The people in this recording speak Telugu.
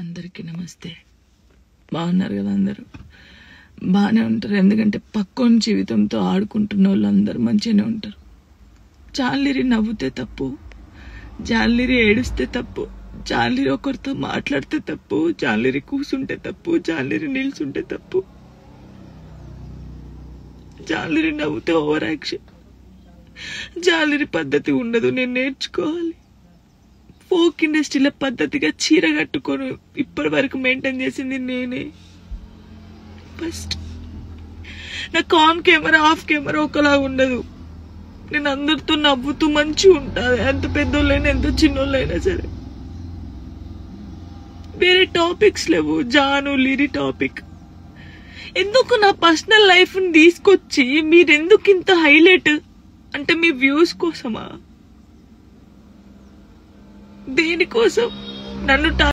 అందరికీ నమస్తే. బాగున్నారు కదా? అందరూ బాగానే ఉంటారు. ఎందుకంటే పక్కోని జీవితంతో ఆడుకుంటున్న వాళ్ళు అందరూ మంచిగానే ఉంటారు. జాలిరి నవ్వుతే తప్పు, జాలిరి ఏడుస్తే తప్పు, జాలిరి ఒకరితో మాట్లాడితే తప్పు, జాలిరి కూసుంటే తప్పు, జాలిరి నిల్చుంటే తప్పు. జాలిరి నవ్వుతే ఓవర్ యాక్షన్. జాలిరి పద్ధతి ఉండదు, నేను నేర్చుకోవాలి. ఫోక్ ఇండస్ట్రీలో పద్ధతిగా చీర కట్టుకొని ఇప్పటి వరకు మెయింటైన్ చేసింది నేనే. ఫస్ట్ నా ఆన్ కెమెరా ఆఫ్ కెమెరా ఒకలా ఉండదు. నేను అందరితో నవ్వుతూ మంచిగా ఉంటాను, ఎంత పెద్దోళ్ళైనా ఎంత చిన్నోళ్ళైనా సరే. వేరే టాపిక్స్ లేవు, జాను లిరి టాపిక్. ఎందుకు నా పర్సనల్ లైఫ్ ని తీసుకొచ్చి మీరెందుకు ఇంత హైలైట్ అంటే మీ వ్యూస్ కోసమా? దేనికోసం నన్ను